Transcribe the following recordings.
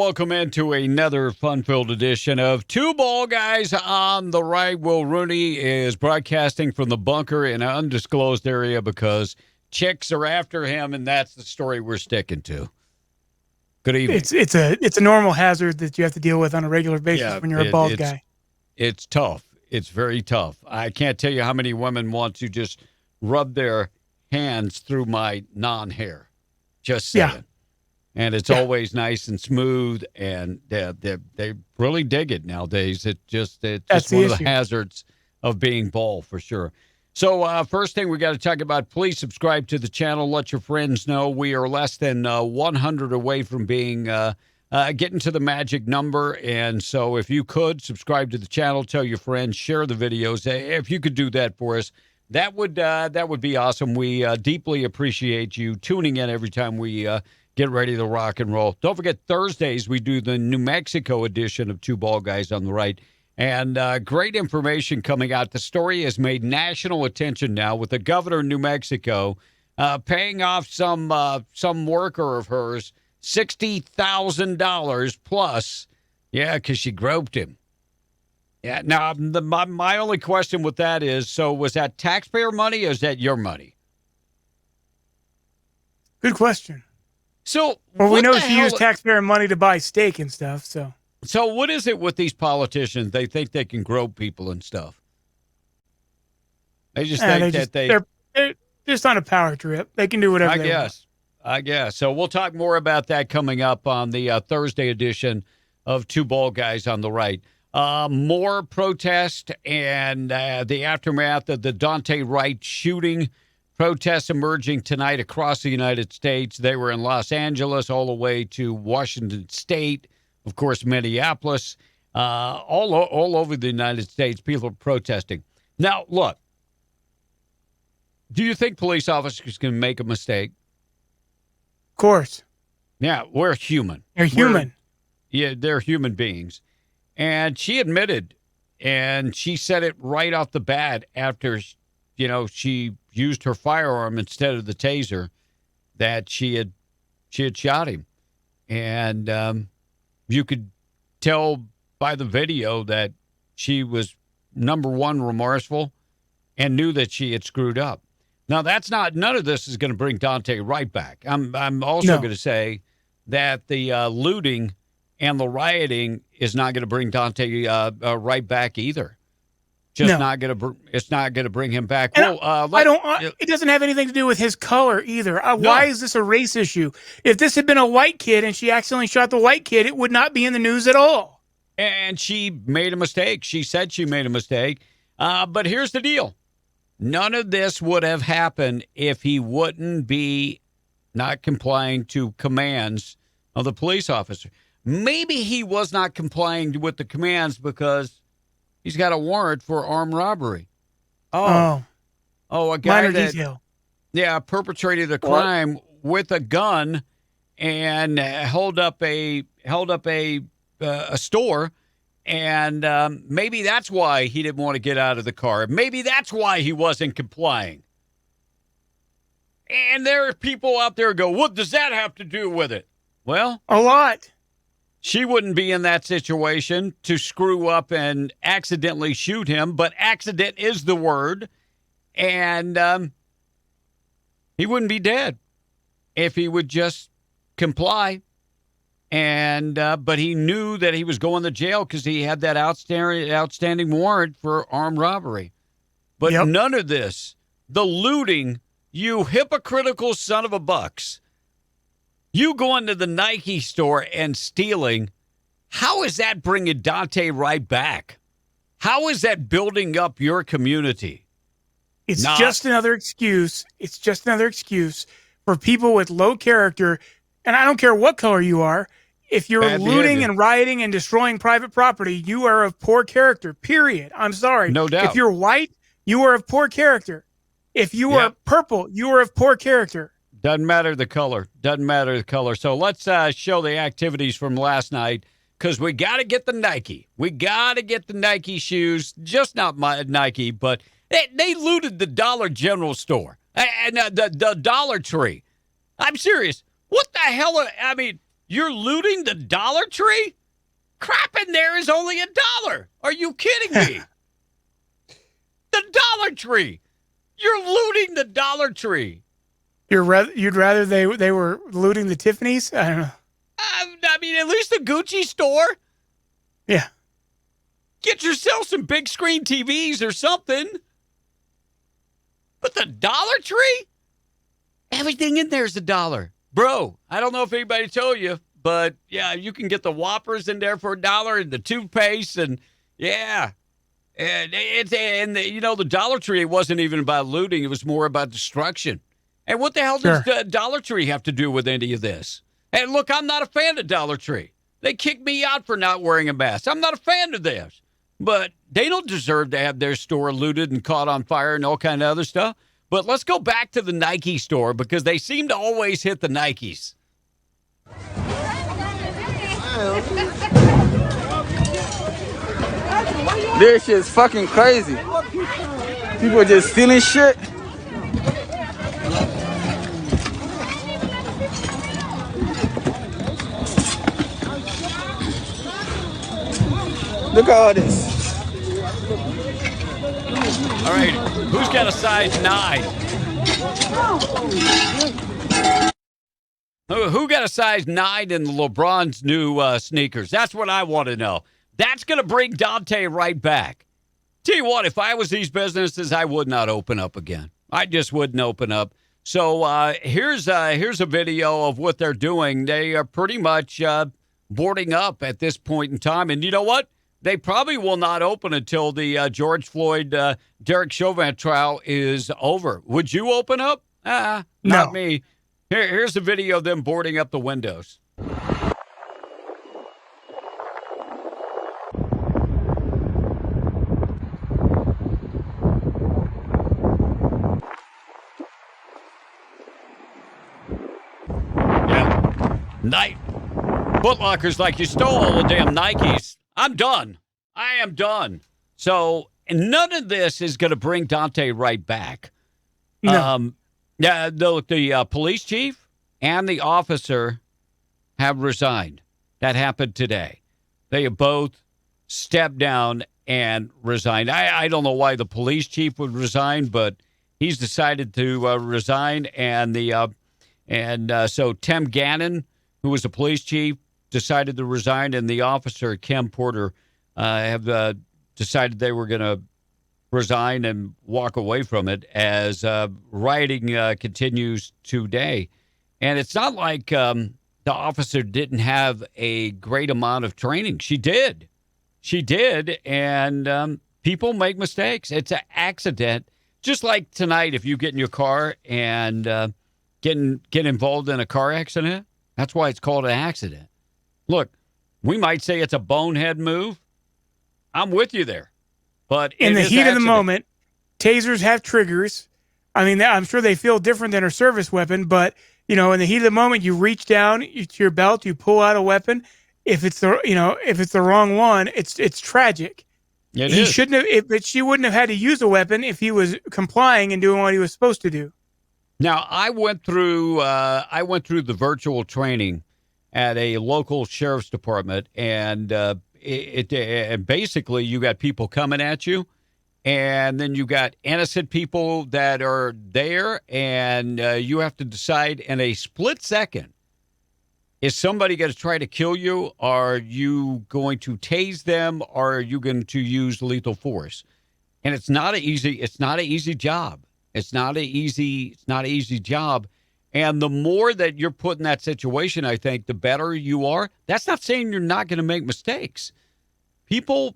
welcome into another fun-filled edition of Two Ball Guys on the Right. Will Rooney is broadcasting from the bunker in an undisclosed area because chicks are after him, and that's the story we're sticking to. Good evening. It's a normal hazard that you have to deal with on a regular basis when you're a bald guy. It's tough. It's very tough. I can't tell you how many women want to just rub their hands through my non-hair. Just saying. Yeah. And it's always nice and smooth, and they really dig it nowadays. It's just one of the hazards of being bald, for sure. So first thing we got to talk about, please subscribe to the channel. Let your friends know we are less than 100 away from being getting to the magic number. And so if you could subscribe to the channel, tell your friends, share the videos. If you could do that for us, that would be awesome. We deeply appreciate you tuning in every time we get ready to rock and roll. Don't forget, Thursdays we do the New Mexico edition of Two Ball Guys on the Right. And great information coming out. The story has made national attention now with the governor of New Mexico paying off some worker of hers $60,000 plus. Yeah, because she groped him. Yeah. Now, my only question with that is, so was that taxpayer money or is that your money? Good question. So, well, we know she used taxpayer money to buy steak and stuff. So what is it with these politicians? They think they can grope people and stuff. They just think they're just on a power trip. They can do whatever they want. I guess. So we'll talk more about that coming up on the Thursday edition of Two Ball Guys on the Right. More protest and the aftermath of the Daunte Wright shooting. Protests emerging tonight across the United States. They were in Los Angeles all the way to Washington State, of course, Minneapolis, all over the United States. People are protesting. Now, look, do you think police officers can make a mistake? Of course. Yeah, we're human. They're human. They're human beings. And she admitted, and she said it right off the bat after, she used her firearm instead of the taser, that she had shot him. And you could tell by the video that she was, number one, remorseful and knew that she had screwed up. Now, none of this is going to bring Daunte Wright back. I'm also going to say that the looting and the rioting is not going to bring Daunte Wright back either. It's not going to bring him back. It doesn't have anything to do with his color either. Why is this a race issue? If this had been a white kid and she accidentally shot the white kid, it would not be in the news at all. And she made a mistake. She said she made a mistake. But here's the deal. None of this would have happened if he wouldn't be not complying to commands of the police officer. Maybe he was not complying with the commands because he's got a warrant for armed robbery. Oh, a guy minor detail. Yeah, perpetrated a crime with a gun and held up a store, and maybe that's why he didn't want to get out of the car. Maybe that's why he wasn't complying. And there are people out there who go, what does that have to do with it? Well, a lot. She wouldn't be in that situation to screw up and accidentally shoot him, but accident is the word. And he wouldn't be dead if he would just comply. And but he knew that he was going to jail because he had that outstanding warrant for armed robbery. But none of this, the looting, you hypocritical son of a bucks. You going to the Nike store and stealing, how is that bringing Daunte Wright back? How is that building up your community? It's just another excuse. It's just another excuse for people with low character. And I don't care what color you are. If you're looting and rioting and destroying private property, you are of poor character, period. I'm sorry. No doubt. If you're white, you are of poor character. If you are purple, you are of poor character. Doesn't matter the color. Doesn't matter the color. So let's show the activities from last night because we got to get the Nike. We got to get the Nike shoes. Just not my Nike, but they looted the Dollar General store and the Dollar Tree. I'm serious. What the hell? I mean, You're looting the Dollar Tree? Crap in there is only $1. Are you kidding me? The Dollar Tree. You're looting the Dollar Tree. You'd rather they were looting the Tiffany's? I don't know. I mean, at least the Gucci store. Yeah. Get yourself some big screen TVs or something. But the Dollar Tree? Everything in there is $1. Bro, I don't know if anybody told you, but yeah, you can get the Whoppers in there for $1 and the toothpaste and yeah. And the Dollar Tree, it wasn't even about looting. It was more about destruction. And what the hell does the Dollar Tree have to do with any of this? And look, I'm not a fan of Dollar Tree. They kicked me out for not wearing a mask. I'm not a fan of this. But they don't deserve to have their store looted and caught on fire and all kind of other stuff. But let's go back to the Nike store because they seem to always hit the Nikes. This shit's fucking crazy. People just stealing shit. Look at all this. All right, who's got a size 9? Who got a size 9 in LeBron's new sneakers? That's what I want to know. That's going to bring Dante right back. Tell you what, if I was these businesses, I would not open up again. I just wouldn't open up. So here's a video of what they're doing. They are pretty much boarding up at this point in time. And you know what? They probably will not open until the George Floyd, Derek Chauvin trial is over. Would you open up? Not me. Here's a video of them boarding up the windows. Yeah. Foot Locker's like, you stole all the damn Nikes. I'm done. I am done. So none of this is going to bring Dante right back. No. The police chief and the officer have resigned. That happened today. They have both stepped down and resigned. I don't know why the police chief would resign, but he's decided to resign. And so Tim Gannon, who was the police chief, decided to resign, and the officer, Kim Porter, have decided they were going to resign and walk away from it as rioting continues today. And it's not like the officer didn't have a great amount of training. She did. And people make mistakes. It's an accident. Just like tonight, if you get in your car and get involved in a car accident, that's why it's called an accident. Look, we might say it's a bonehead move. I'm with you there. But in the heat of the moment, tasers have triggers. I mean, I'm sure they feel different than a service weapon, but in the heat of the moment, you reach down to your belt, you pull out a weapon. If it's the wrong one, it's tragic. He shouldn't have. But she wouldn't have had to use a weapon if he was complying and doing what he was supposed to do. Now, I went through the virtual training at a local sheriff's department, and and basically you got people coming at you, and then you got innocent people that are there, and you have to decide in a split second, is somebody going to try to kill you? Are you going to tase them? Or are you going to use lethal force? And it's not an easy job. It's not an easy job. And the more that you're put in that situation, I think, the better you are. That's not saying you're not going to make mistakes. People,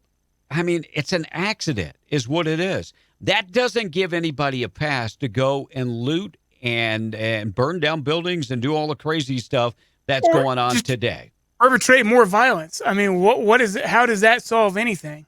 it's an accident is what it is. That doesn't give anybody a pass to go and loot and burn down buildings and do all the crazy stuff that's going on today. Perpetrate more violence. I mean, what is it? How does that solve anything?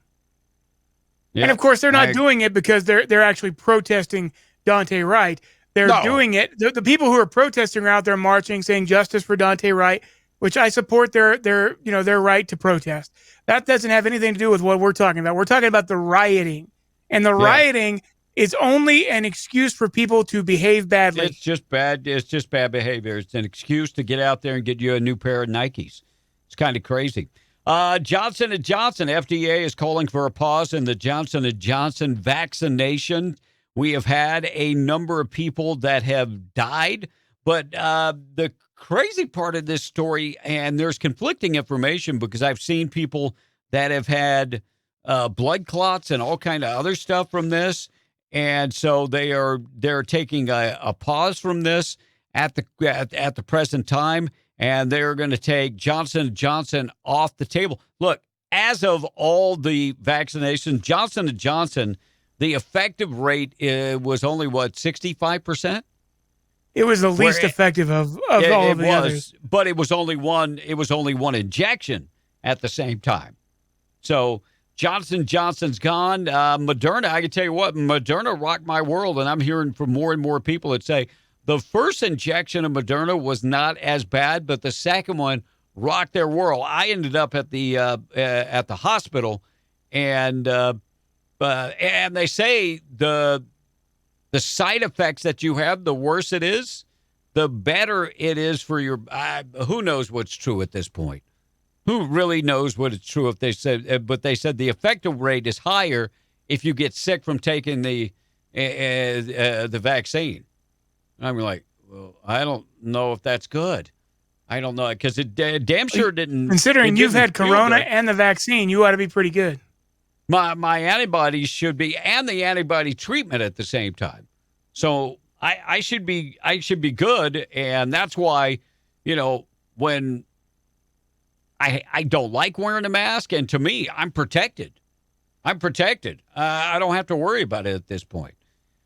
Yeah, and of course, they're not doing it because they're actually protesting Dante Wright. They're doing it. The people who are protesting are out there marching, saying justice for Dante Wright, which I support their right to protest. That doesn't have anything to do with what we're talking about. We're talking about the rioting, and the rioting It's only an excuse for people to behave badly. It's just bad. It's just bad behavior. It's an excuse to get out there and get you a new pair of Nikes. It's kind of crazy. Johnson & Johnson, FDA is calling for a pause in the Johnson & Johnson vaccination. We have had a number of people that have died, but the crazy part of this story, and there's conflicting information because I've seen people that have had blood clots and all kind of other stuff from this, and so they're taking a pause from this at the present time, and they're going to take Johnson & Johnson off the table. Look, as of all the vaccinations, Johnson & Johnson, the effective rate was only, 65%? It was the least effective of all of the others. But it was only one injection at the same time. So Johnson & Johnson's gone. Moderna, I can tell you what, Moderna rocked my world, and I'm hearing from more and more people that say the first injection of Moderna was not as bad, but the second one rocked their world. I ended up at the hospital, and they say the side effects that you have, the worse it is, the better it is for your. Who knows what's true at this point? Who really knows what it's true? If they said, but they said the effective rate is higher if you get sick from taking the vaccine. I'm like, well, I don't know if that's good. I don't know, because it damn sure didn't. Considering you've had corona and the vaccine, you ought to be pretty good. My antibodies should be, and the antibody treatment at the same time. So I should be good, and that's why, when I don't like wearing a mask, and to me, I'm protected. I don't have to worry about it at this point.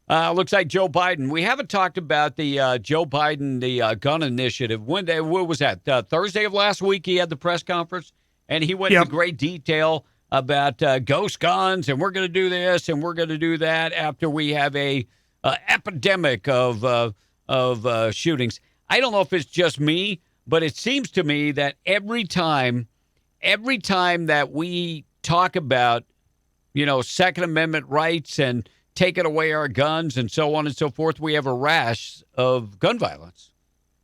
Looks like Joe Biden. We haven't talked about the Joe Biden, the gun initiative. What was that? Thursday of last week, he had the press conference, and he went into great detail about ghost guns, and we're going to do this, and we're going to do that after we have a epidemic of shootings. I don't know if it's just me, but it seems to me that every time that we talk about, Second Amendment rights and taking away our guns and so on and so forth, we have a rash of gun violence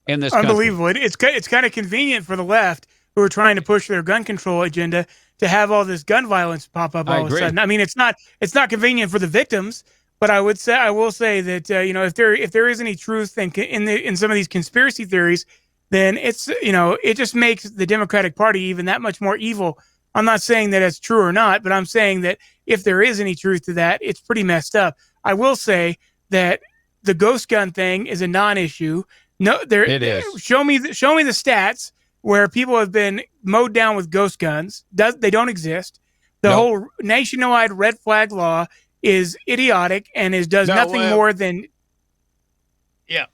in this Unbelievable. country. It's kind of convenient for the left, who are trying to push their gun control agenda, to have all this gun violence pop up all of a sudden. I mean, it's not convenient for the victims, but I will say that if there is any truth in some of these conspiracy theories, then it just makes the Democratic Party even that much more evil. I'm not saying that it's true or not, but I'm saying that if there is any truth to that, it's pretty messed up. I will say that the ghost gun thing is a non-issue. No, it is. Show me the stats where people have been mowed down with ghost guns. They don't exist. The whole nationwide red flag law is idiotic and does nothing more than. Yeah,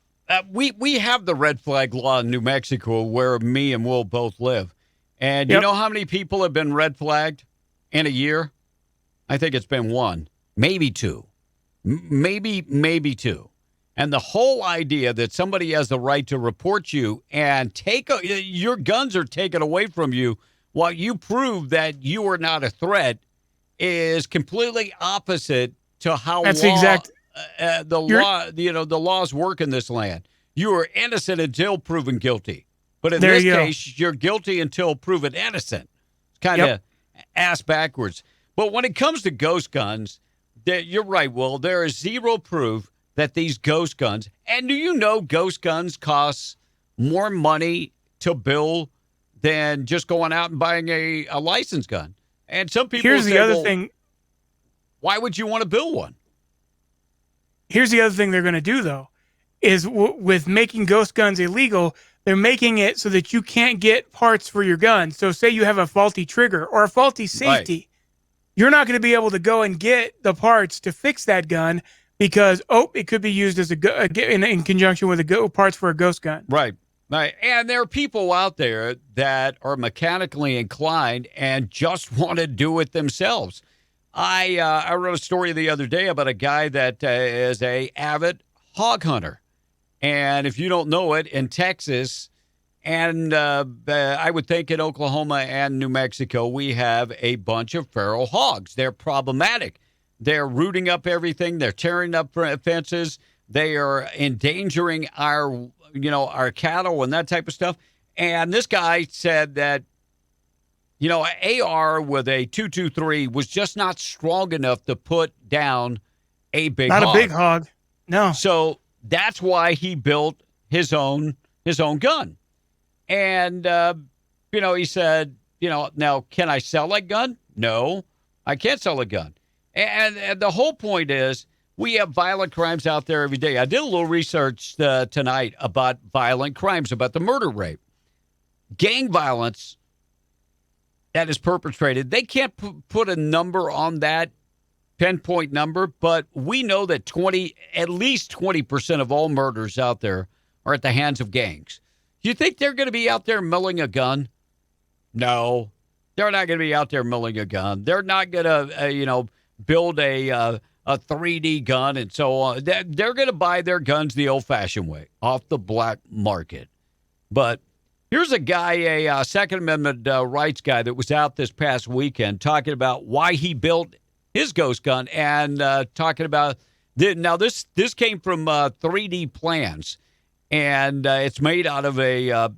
we have the red flag law in New Mexico, where me and Will both live. And you know how many people have been red flagged in a year? I think it's been one, maybe two, maybe two. And the whole idea that somebody has the right to report you and your guns are taken away from you while you prove that you are not a threat is completely opposite to how the laws work in this land. You are innocent until proven guilty. But in this case, you're guilty until proven innocent. It's kind of ass backwards. But when it comes to ghost guns, you're right, Will. There is zero proof that these ghost guns, and do you know ghost guns cost more money to build than just going out and buying a licensed gun? And some people Here's the other thing. Why would you want to build one? Here's the other thing they're going to do, though, is with making ghost guns illegal, they're making it so that you can't get parts for your gun. So say you have a faulty trigger or a faulty safety. You're not going to be able to go and get the parts to fix that gun because, it could be used as in conjunction with parts for a ghost gun. Right. And there are people out there that are mechanically inclined and just want to do it themselves. I wrote a story the other day about a guy that is a avid hog hunter. And if you don't know it, in Texas, and I would think in Oklahoma and New Mexico, we have a bunch of feral hogs. They're problematic. They're rooting up everything. They're tearing up fences. They are endangering our cattle and that type of stuff. And this guy said that, AR with a 223 was just not strong enough to put down a big hog. Not a big hog. No. So that's why he built his own gun. And, he said, now, can I sell a gun? No, I can't sell a gun. And the whole point is we have violent crimes out there every day. I did a little research tonight about violent crimes, about the murder rate. Gang violence that is perpetrated, they can't put a number on that pinpoint number, but we know that at least 20% of all murders out there are at the hands of gangs. You think they're going to be out there milling a gun? No, they're not going to be out there milling a gun. They're not going to, build a 3D gun and so on. They're going to buy their guns the old-fashioned way, off the black market. But here's a guy, a Second Amendment rights guy that was out this past weekend talking about why he built his ghost gun and talking about now this came from 3D plans, and it's made out of a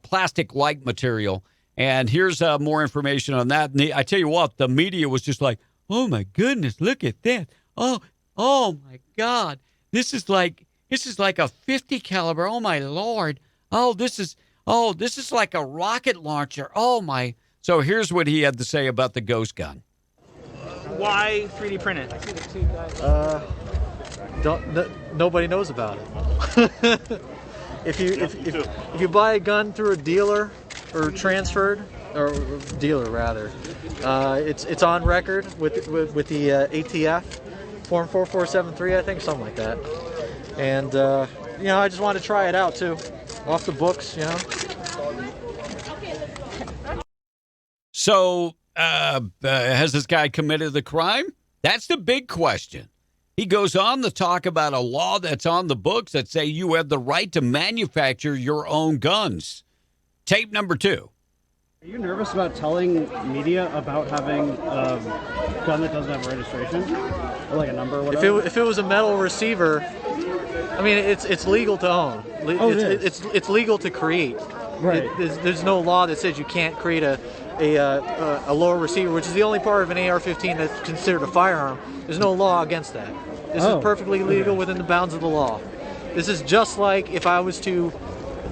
plastic-like material. And here's more information on that. And I tell you what, the media was just like, "Oh my goodness, look at that! Oh my God, this is like a 50 caliber. Oh my Lord! This is like a rocket launcher. Oh my!" So here's what he had to say about the ghost gun. Why 3D print it? Nobody knows about it. If you buy a gun through a dealer or transferred, or dealer rather, it's on record with the ATF form 4473, I think, something like that. And I just wanted to try it out too, off the books, So, has this guy committed the crime? That's the big question. He goes on to talk about a law that's on the books that say you have the right to manufacture your own guns. Tape number 2. Are you nervous about telling media about having a gun that doesn't have a registration or like a number or whatever? If it was a metal receiver, I mean, it's legal to own. It's legal to create. Right. There's no law that says you can't create a lower receiver, which is the only part of an AR-15 that's considered a firearm. There's no law against that. This is perfectly legal within the bounds of the law. This is just like if I was to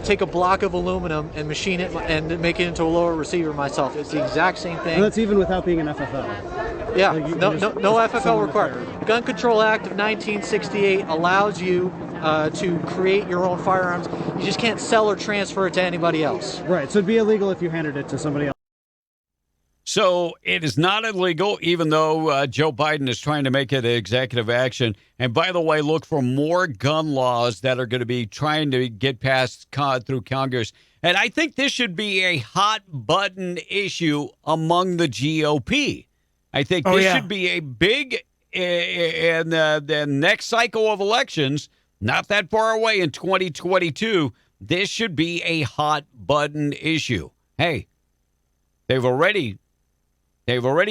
take a block of aluminum and machine it and make it into a lower receiver myself. It's the exact same thing. And that's even without being an FFL. Yeah, no FFL required. Gun Control Act of 1968 allows you to create your own firearms. You just can't sell or transfer it to anybody else. Right, so it'd be illegal if you handed it to somebody else. So it is not illegal, even though Joe Biden is trying to make it an executive action. And by the way, look for more gun laws that are going to be trying to get passed through Congress. And I think this should be a hot button issue among the GOP. I think this should be a big, in the next cycle of elections, not that far away in 2022, this should be a hot button issue. Hey, they've already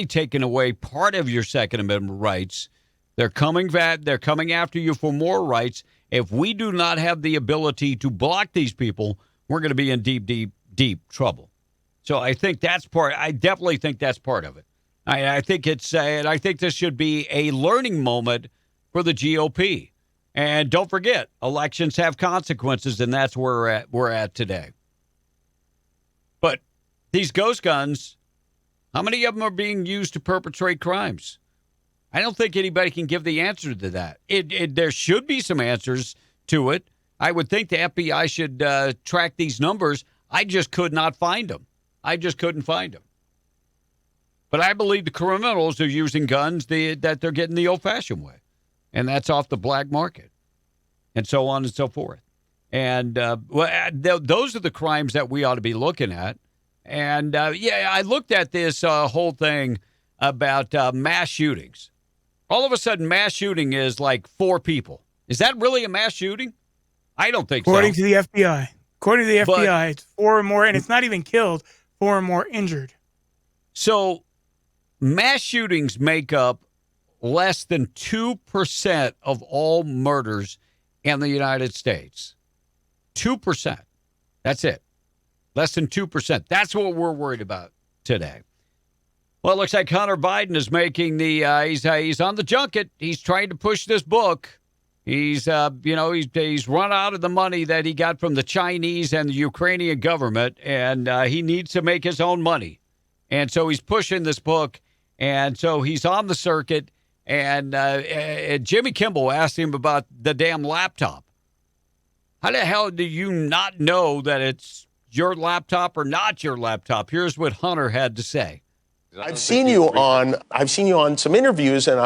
taken away part of your Second Amendment rights. They're coming after you for more rights. If we do not have the ability to block these people, we're going to be in deep, deep, deep trouble. So I think that's part. I definitely think that's part of it. I think and I think this should be a learning moment for the GOP. And don't forget, elections have consequences, and that's where we're at today. But these ghost guns, how many of them are being used to perpetrate crimes? I don't think anybody can give the answer to that. There should be some answers to it. I would think the FBI should track these numbers. I just could not find them. I just couldn't find them. But I believe the criminals are using guns that they're getting the old-fashioned way, and that's off the black market, and so on and so forth. And those are the crimes that we ought to be looking at. And, I looked at this whole thing about mass shootings. All of a sudden, mass shooting is like 4 people. Is that really a mass shooting? I don't think According so. to the FBI. According to the FBI, it's 4 or more, and it's not even killed, 4 or more injured. So mass shootings make up less than 2% of all murders in the United States. 2%. That's it. Less than 2%. That's what we're worried about today. Well, it looks like Hunter Biden is making he's on the junket. He's trying to push this book. He's run out of the money that he got from the Chinese and the Ukrainian government, and he needs to make his own money. And so he's pushing this book, and so he's on the circuit, and Jimmy Kimmel asked him about the damn laptop. How the hell do you not know that it's your laptop or not your laptop? Here's what Hunter had to say. I've seen you on some interviews and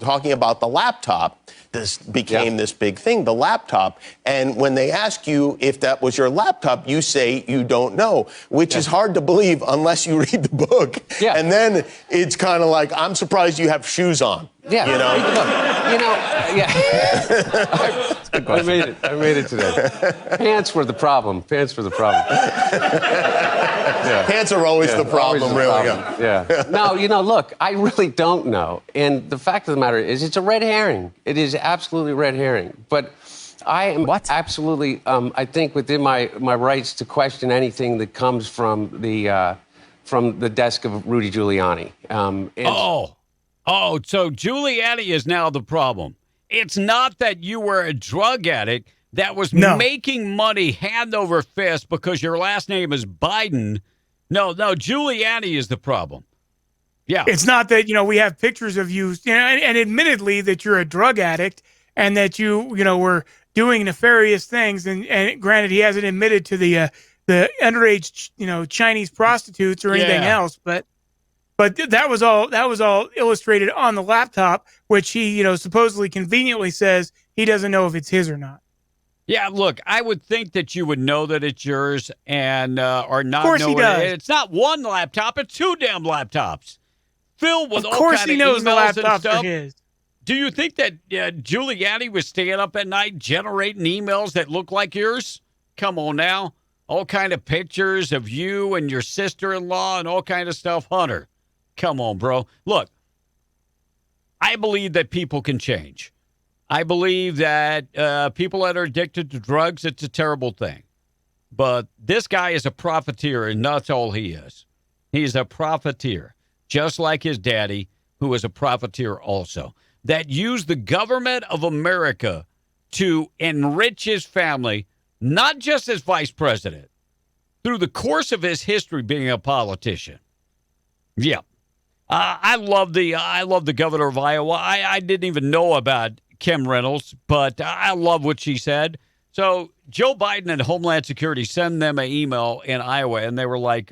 talking about the laptop. This became this big thing, the laptop. And when they ask you if that was your laptop, you say you don't know, which is hard to believe unless you read the book. Yeah. And then it's kind of like, I'm surprised you have shoes on. Yeah. You know? Read the book. Yeah. I made it today. Pants were the problem. Pants are always the problem, really. Yeah. No, look, I really don't know. And the fact of the matter is, it's a red herring. It is absolutely red herring. But I am absolutely, I think, within my rights to question anything that comes from the desk of Rudy Giuliani. So Giuliani is now the problem. It's not that you were a drug addict that was making money hand over fist because your last name is Biden. No, Giuliani is the problem. Yeah. It's not that, we have pictures of you, and admittedly that you're a drug addict and that you were doing nefarious things. And granted, he hasn't admitted to the underage, Chinese prostitutes or anything else, but that was all illustrated on the laptop, which he, supposedly conveniently says he doesn't know if it's his or not. Yeah, look, I would think that you would know that it's yours and or not. Of course know he does. It's not one laptop; it's two damn laptops filled with all course kind he of knows the emails and laptops stuff. are his. Do you think that Giuliani was staying up at night generating emails that look like yours? Come on now, all kind of pictures of you and your sister-in-law and all kind of stuff, Hunter. Come on, bro. Look, I believe that people can change. I believe that people that are addicted to drugs, it's a terrible thing. But this guy is a profiteer, and that's all he is. He's a profiteer, just like his daddy, who is a profiteer also, that used the government of America to enrich his family, not just as vice president, through the course of his history being a politician. Yeah. I love the governor of Iowa. I didn't even know about Kim Reynolds, but I love what she said. So Joe Biden and Homeland Security sent them an email in Iowa, and they were like,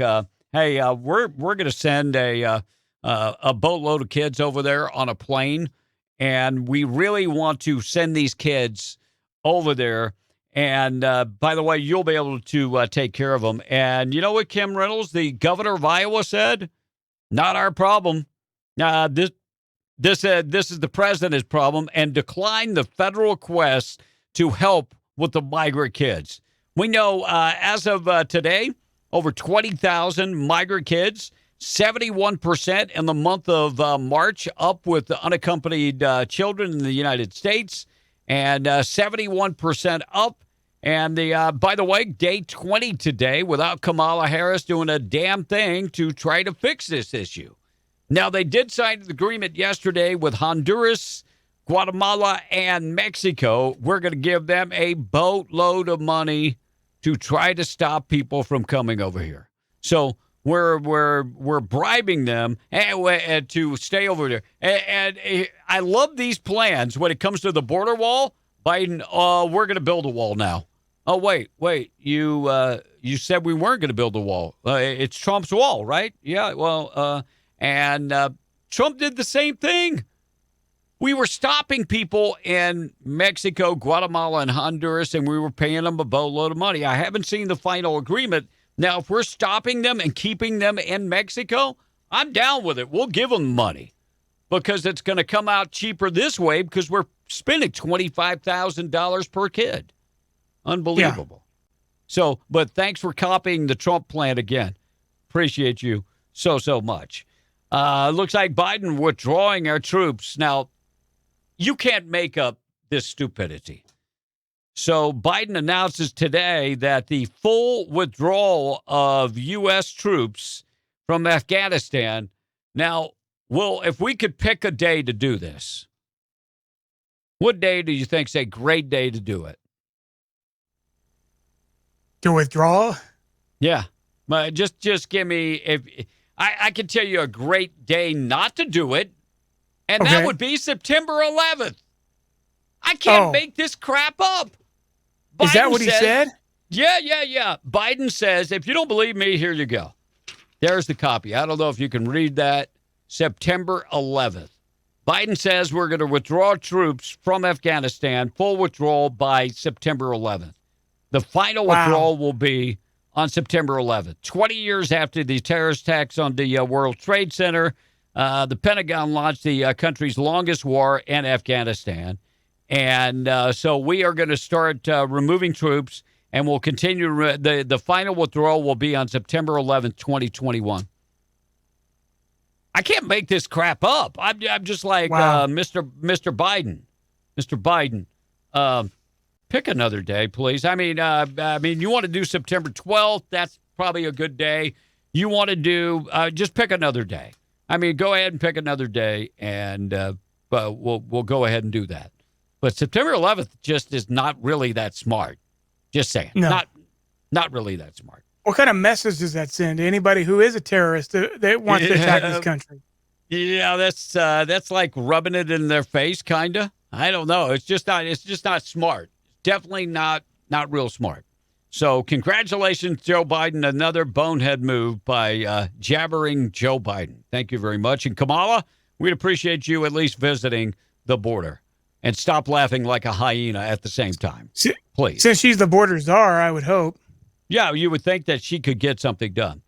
"Hey, we're going to send a boatload of kids over there on a plane, and we really want to send these kids over there. And by the way, you'll be able to take care of them." And you know what Kim Reynolds, the governor of Iowa, said? Not our problem. This is the president's problem, and declined the federal request to help with the migrant kids. We know as of today, over 20,000 migrant kids, 71% in the month of March, up with the unaccompanied children in the United States, and 71% up. And by the way, day 20 today without Kamala Harris doing a damn thing to try to fix this issue. Now, they did sign an agreement yesterday with Honduras, Guatemala, and Mexico. We're going to give them a boatload of money to try to stop people from coming over here. So we're bribing them to stay over there. And I love these plans when it comes to the border wall. Biden, we're going to build a wall now. Oh, wait, you said we weren't going to build a wall. It's Trump's wall, right? Yeah, well, and Trump did the same thing. We were stopping people in Mexico, Guatemala, and Honduras, and we were paying them a boatload of money. I haven't seen the final agreement. Now, if we're stopping them and keeping them in Mexico, I'm down with it. We'll give them money because it's going to come out cheaper this way because we're spending $25,000 per kid. Unbelievable. Yeah. So, but thanks for copying the Trump plan again. Appreciate you so much. Looks like Biden withdrawing our troops. Now, you can't make up this stupidity. So Biden announces today that the full withdrawal of U.S. troops from Afghanistan. Now, if we could pick a day to do this, what day do you think is a great day to do it? To withdraw? Yeah. Just give me, I can tell you a great day not to do it, and that would be September 11th. I can't make this crap up. Biden Is that what he said? Yeah. Biden says, if you don't believe me, here you go. There's the copy. I don't know if you can read that. September 11th. Biden says we're going to withdraw troops from Afghanistan, full withdrawal by September 11th. The final withdrawal will be on September 11th. 20 years after the terrorist attacks on the World Trade Center, the Pentagon launched the country's longest war in Afghanistan. And so we are going to start removing troops, and we'll continue. The final withdrawal will be on September 11th, 2021. I can't make this crap up. I'm just like Mr. Biden. Mr. Biden, pick another day, please. I mean, you want to do September 12th? That's probably a good day. You want to do just pick another day. I mean, go ahead and pick another day, and we'll go ahead and do that. But September 11th just is not really that smart. Just saying. No. Not really that smart. What kind of message does that send to anybody who is a terrorist that wants to attack this country? Yeah, that's like rubbing it in their face, kind of. I don't know. It's just not smart. Definitely not real smart. So congratulations, Joe Biden. Another bonehead move by jabbering Joe Biden. Thank you very much. And Kamala, we'd appreciate you at least visiting the border. And stop laughing like a hyena at the same time, please. Since she's the border czar, I would hope. Yeah, you would think that she could get something done.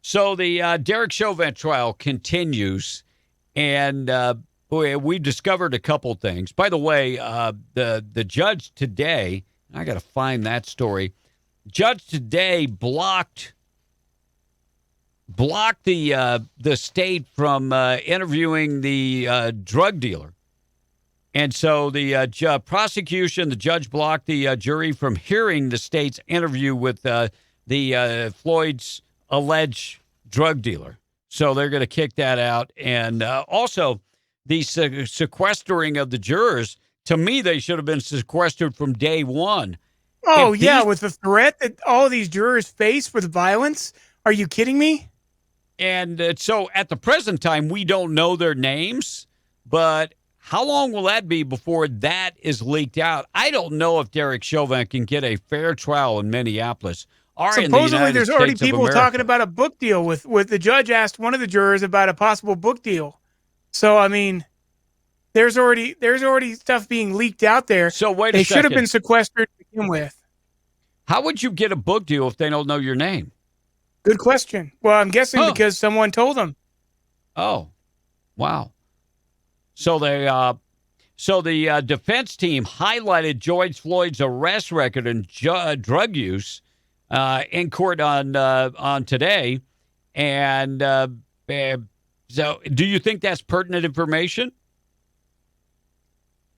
So the Derek Chauvin trial continues, and we discovered a couple things. By the way, the judge today, I got to find that story. Judge today blocked the state from interviewing the drug dealer. And so the prosecution, the judge blocked the jury from hearing the state's interview with the Floyd's alleged drug dealer. So they're going to kick that out. And also the sequestering of the jurors, to me, they should have been sequestered from day one. Oh, yeah, with the threat that all these jurors face for the violence. Are you kidding me? And so at the present time, we don't know their names, but how long will that be before that is leaked out? I don't know if Derek Chauvin can get a fair trial in Minneapolis. Supposedly, there's already people talking about a book deal with the judge asked one of the jurors about a possible book deal. So, I mean, there's already stuff being leaked out there. So wait a second. They should have been sequestered to begin with. How would you get a book deal if they don't know your name? Good question. Well, I'm guessing because someone told them. Oh, wow. So the defense team highlighted George Floyd's arrest record and drug use in court on today, and so do you think that's pertinent information?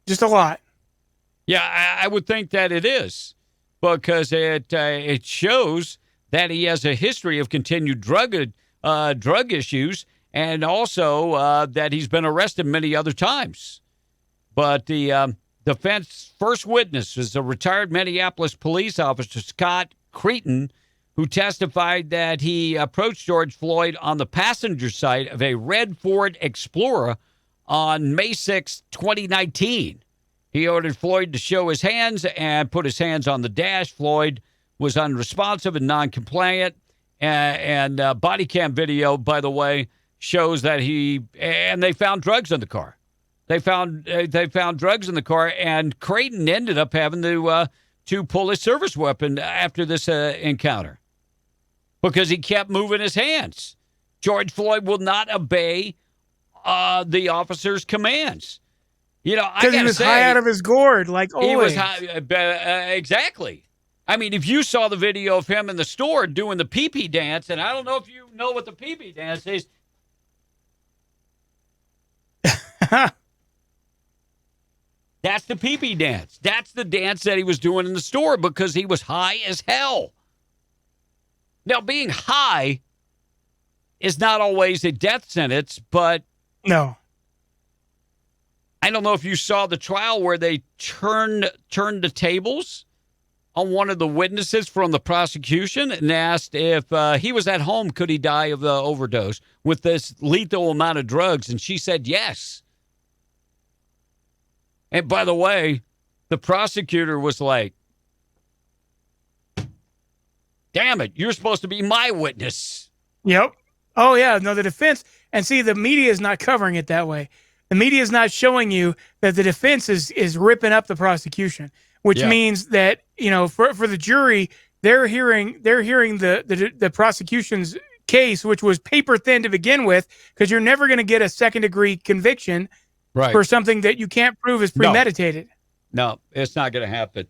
Just a lot. Yeah, I would think that it is because it shows that he has a history of continued drug issues. And also that he's been arrested many other times. But the defense first witness is a retired Minneapolis police officer, Scott Creighton, who testified that he approached George Floyd on the passenger side of a red Ford Explorer on May 6, 2019. He ordered Floyd to show his hands and put his hands on the dash. Floyd was unresponsive and non-compliant. And body cam video, by the way, shows that they found drugs in the car. They found drugs in the car, and Creighton ended up having to pull his service weapon after this encounter because he kept moving his hands. George Floyd will not obey the officer's commands. You know, because he was high out of his gourd, like always. He was high, exactly. I mean, if you saw the video of him in the store doing the pee-pee dance, and I don't know if you know what the pee-pee dance is. That's the pee-pee dance. That's the dance that he was doing in the store because he was high as hell. Now, being high is not always a death sentence, but no. I don't know if you saw the trial where they turned the tables on one of the witnesses from the prosecution and asked if he was at home, could he die of the overdose with this lethal amount of drugs? And she said yes. And by the way, the prosecutor was like, damn it, you're supposed to be my witness. Yep. Oh, yeah. No, the defense. And see, the media is not covering it that way. The media is not showing you that the defense is ripping up the prosecution, which means that, for the jury, they're hearing the prosecution's case, which was paper thin to begin with, because you're never going to get a second-degree conviction for something that you can't prove is premeditated. No, it's not going to happen.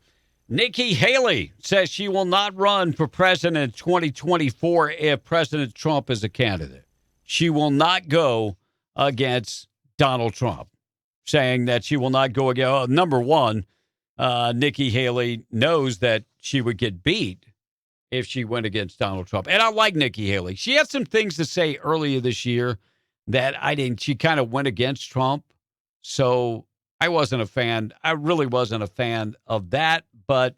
Nikki Haley says she will not run for president in 2024 if President Trump is a candidate. She will not go against Donald Trump, saying that she will not go against. Number one, Nikki Haley knows that she would get beat if she went against Donald Trump. And I like Nikki Haley. She had some things to say earlier this year that I didn't. She kind of went against Trump. So I wasn't a fan. I really wasn't a fan of that. But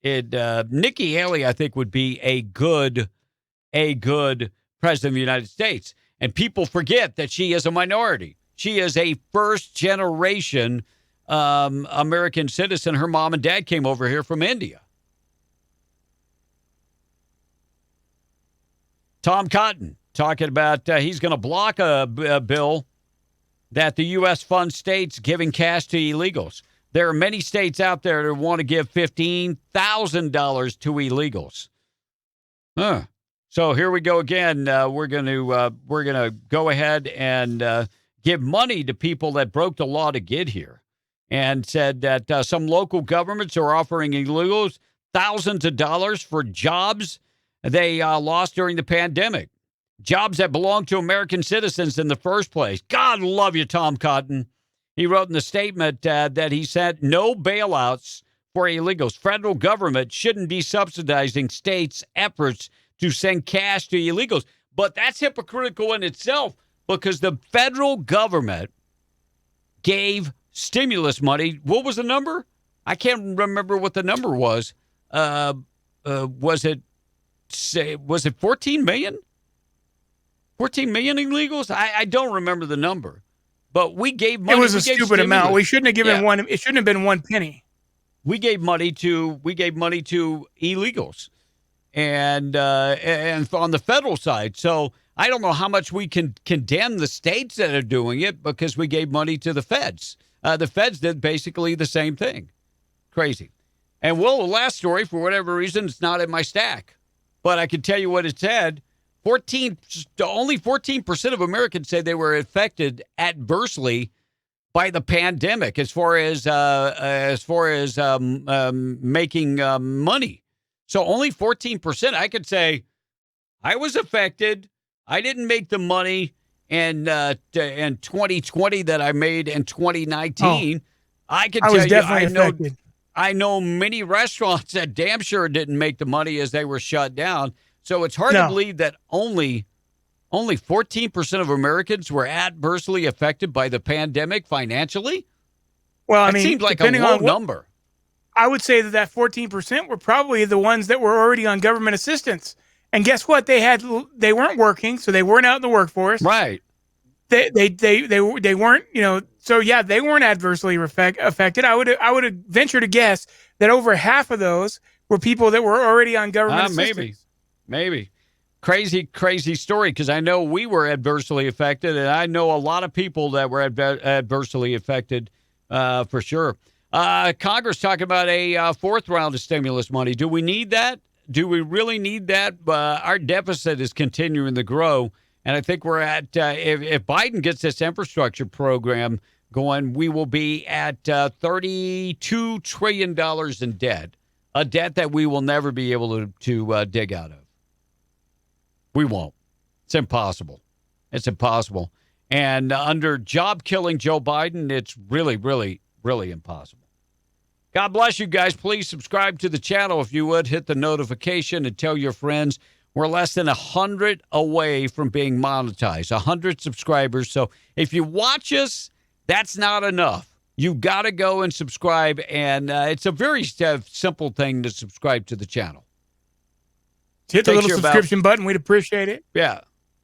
Nikki Haley, I think, would be a good president of the United States. And people forget that she is a minority. She is a first-generation American citizen. Her mom and dad came over here from India. Tom Cotton talking about he's going to block a bill that the U.S. funds states giving cash to illegals. There are many states out there that want to give $15,000 to illegals. So here we go again. We're going to go ahead and give money to people that broke the law to get here, and said that some local governments are offering illegals thousands of dollars for jobs they lost during the pandemic. Jobs that belong to American citizens in the first place. God love you, Tom Cotton. He wrote in the statement that he said no bailouts for illegals. Federal government shouldn't be subsidizing states' efforts to send cash to illegals. But that's hypocritical in itself, because the federal government gave stimulus money. What was the number? I can't remember what the number was. Was it 14 million? 14 million illegals? I don't remember the number, but we gave money. It was a stupid amount. We shouldn't have given one. It shouldn't have been one penny. We gave money to illegals, and on the federal side. So I don't know how much we can condemn the states that are doing it, because we gave money to the feds. The feds did basically the same thing. Crazy. And the last story, for whatever reason, it's not in my stack, but I can tell you what it said. Only 14% of Americans say they were affected adversely by the pandemic as far as making money. So only 14%. I could say I was affected. I didn't make the money in 2020 that I made in 2019. I can tell you, affected. I know many restaurants that damn sure didn't make the money as they were shut down. So it's hard to believe that only 14% of Americans were adversely affected by the pandemic financially. Well, it seems like a low number. I would say that 14% were probably the ones that were already on government assistance. And guess what? They weren't working, so they weren't out in the workforce. Right. They weren't, so yeah, they weren't adversely affected. I would venture to guess that over half of those were people that were already on government assistance. Maybe. Crazy story, because I know we were adversely affected, and I know a lot of people that were adversely affected for sure. Congress talking about a fourth round of stimulus money. Do we need that? Do we really need that? Our deficit is continuing to grow, and I think we're at, if Biden gets this infrastructure program going, we will be at $32 trillion in debt, a debt that we will never be able to dig out of. We won't. It's impossible. It's impossible. And under job-killing Joe Biden, it's really, really, really impossible. God bless you guys. Please subscribe to the channel if you would. Hit the notification and tell your friends. We're less than 100 away from being monetized, 100 subscribers. So if you watch us, that's not enough. You got to go and subscribe, and it's a very simple thing to subscribe to the channel. Hit the little subscription button. We'd appreciate it. Yeah.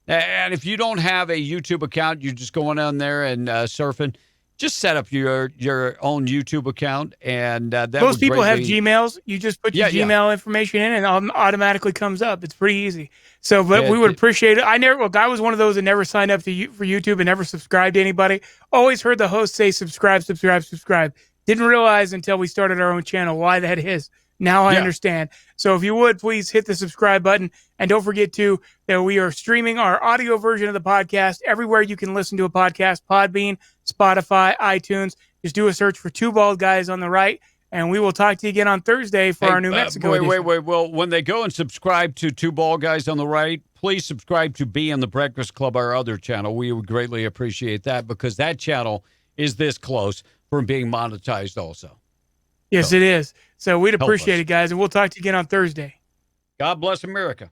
And if you don't have a YouTube account, you're just going on there and surfing, just set up your own YouTube account. And most people have Gmails. You just put your Gmail information in, and it automatically comes up. It's pretty easy. So, but we would appreciate it. I was one of those that never signed up for YouTube and never subscribed to anybody. Always heard the host say subscribe, subscribe, subscribe. Didn't realize until we started our own channel why that is. Now I understand. So if you would, please hit the subscribe button. And don't forget that we are streaming our audio version of the podcast everywhere you can listen to a podcast: Podbean, Spotify, iTunes. Just do a search for Two Bald Guys on the right. And we will talk to you again on Thursday for our New Mexico edition. Wait. Well, when they go and subscribe to Two Bald Guys on the right, please subscribe to Be in the Breakfast Club, our other channel. We would greatly appreciate that because that channel is this close from being monetized also. Yes, it is. So we'd appreciate it, guys, and we'll talk to you again on Thursday. God bless America.